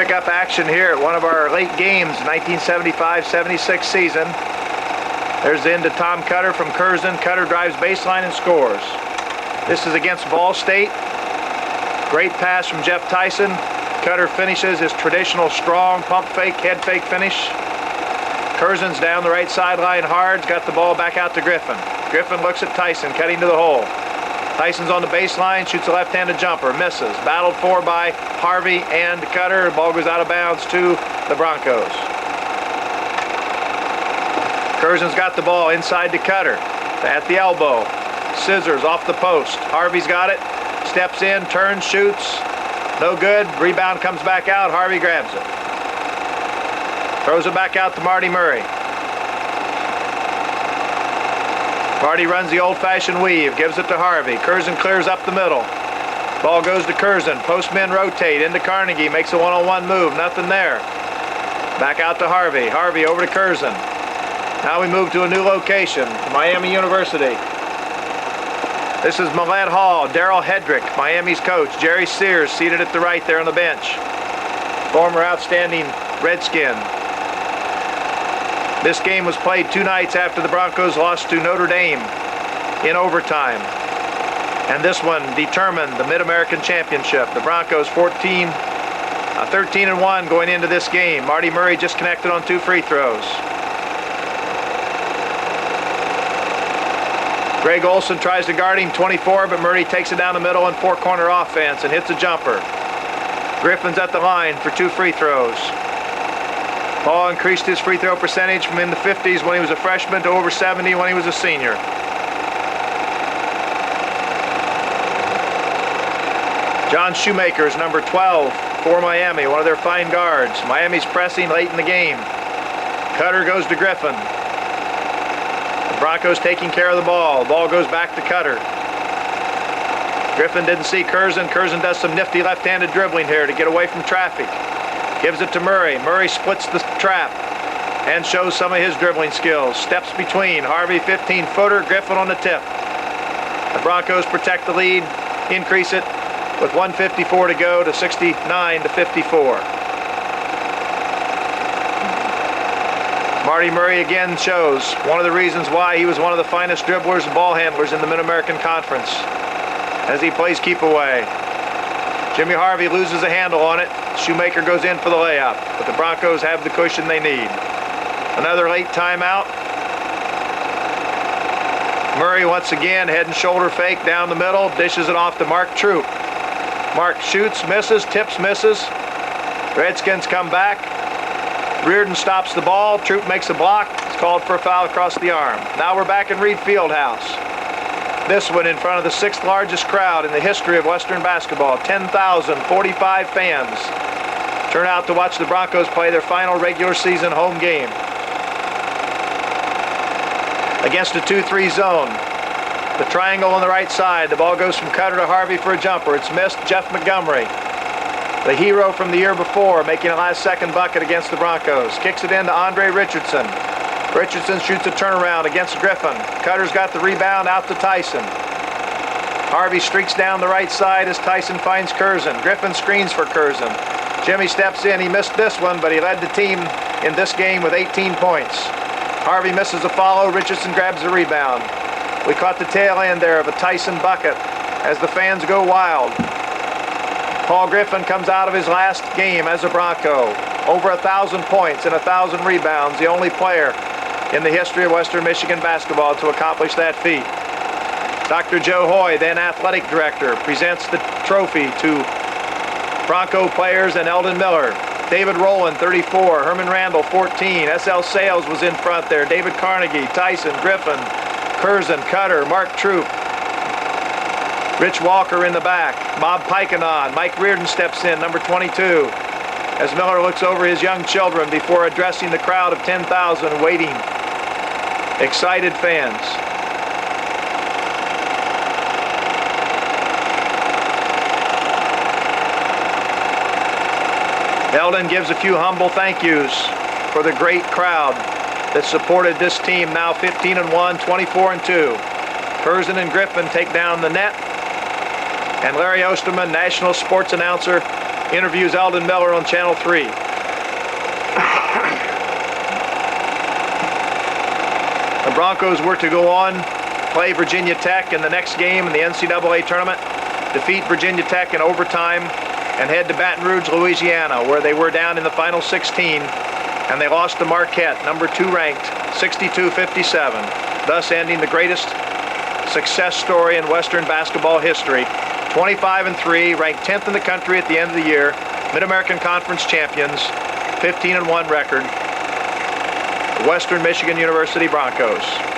pick up action here at one of our late games, 1975-76 season. There's the end to Tom Cutter from Curzon. Cutter drives baseline and scores. This is against Ball State. Great pass from Jeff Tyson. Cutter finishes his traditional strong pump fake, head fake finish. Curzon's down the right sideline hard. Got the ball back out to Griffin. Griffin looks at Tyson, cutting to the hole. Tyson's on the baseline, shoots a left-handed jumper, misses. Battled for by Harvey and Cutter. The ball goes out of bounds to the Broncos. Curzon's got the ball inside to Cutter at the elbow. Scissors off the post. Harvey's got it. Steps in, turns, shoots. No good. Rebound comes back out. Harvey grabs it. Throws it back out to Marty Murray. Marty runs the old-fashioned weave, gives it to Harvey. Curzon clears up the middle. Ball goes to Curzon. Postmen rotate into Carnegie. Makes a one-on-one move. Nothing there. Back out to Harvey. Harvey over to Curzon. Now we move to a new location, Miami University. This is Millett Hall. Darrell Hedrick, Miami's coach. Jerry Sears seated at the right there on the bench. Former outstanding Redskin. This game was played 2 nights after the Broncos lost to Notre Dame in overtime. And this one determined the Mid-American Championship. The Broncos 13-1 going into this game. Marty Murray just connected on 2 free throws. Greg Olson tries to guard him, 24, but Murray takes it down the middle in 4-corner offense and hits a jumper. Griffin's at the line for 2 free throws. Paul increased his free throw percentage from in the 50s when he was a freshman to over 70 when he was a senior. John Shoemaker is number 12 for Miami, one of their fine guards. Miami's pressing late in the game. Cutter goes to Griffin. The Broncos taking care of the ball. The ball goes back to Cutter. Griffin didn't see Curzon. Curzon does some nifty left-handed dribbling here to get away from traffic. Gives it to Murray. Murray splits the trap and shows some of his dribbling skills. Steps between. Harvey 15-footer. Griffin on the tip. The Broncos protect the lead, increase it with 1:54 to go to 69-54. Marty Murray again shows one of the reasons why he was one of the finest dribblers and ball handlers in the Mid-American Conference as he plays keep away. Jimmy Harvey loses a handle on it. Shoemaker goes in for the layup, but the Broncos have the cushion they need. Another late timeout. Murray once again head and shoulder fake down the middle, dishes it off to Mark Troop. Mark shoots, misses, tips, misses. Redskins come back. Reardon stops the ball. Troop makes a block. It's called for a foul across the arm. Now we're back in Reed Fieldhouse. This one in front of the 6th largest crowd in the history of Western basketball. 10,045 fans turn out to watch the Broncos play their final regular season home game. Against a 2-3 zone. The triangle on the right side. The ball goes from Cutter to Harvey for a jumper. It's missed. Jeff Montgomery, the hero from the year before, making a last-second bucket against the Broncos. Kicks it in to Andre Richardson. Richardson shoots a turnaround against Griffin. Cutter's got the rebound out to Tyson. Harvey streaks down the right side as Tyson finds Curzon. Griffin screens for Curzon. Jimmy steps in. He missed this one, but he led the team in this game with 18 points. Harvey misses a follow. Richardson grabs the rebound. We caught the tail end there of a Tyson bucket as the fans go wild. Paul Griffin comes out of his last game as a Bronco. Over 1,000 points and 1,000 rebounds. The only player in the history of Western Michigan basketball to accomplish that feat. Dr. Joe Hoy, then athletic director, presents the trophy to Bronco players and Eldon Miller. David Rowland, 34. Herman Randall, 14. S.L. Sales was in front there. David Carnegie, Tyson, Griffin, Curzon, Cutter, Mark Troop. Rich Walker in the back. Bob Pikenon. Mike Reardon steps in, number 22. As Miller looks over his young children before addressing the crowd of 10,000 waiting, excited fans. Eldon gives a few humble thank yous for the great crowd that supported this team, now 15-1, 24-2. Curzon and Griffin take down the net, and Larry Osterman, national sports announcer interviews Eldon Miller on Channel 3. The Broncos were to go on, play Virginia Tech in the next game in the NCAA tournament, defeat Virginia Tech in overtime, and head to Baton Rouge, Louisiana, where they were down in the final 16, and they lost to Marquette, number 2 ranked, 62-57, thus ending the greatest success story in Western basketball history. 25-3, ranked 10th in the country at the end of the year, Mid-American Conference champions, 15-1 record, Western Michigan University Broncos.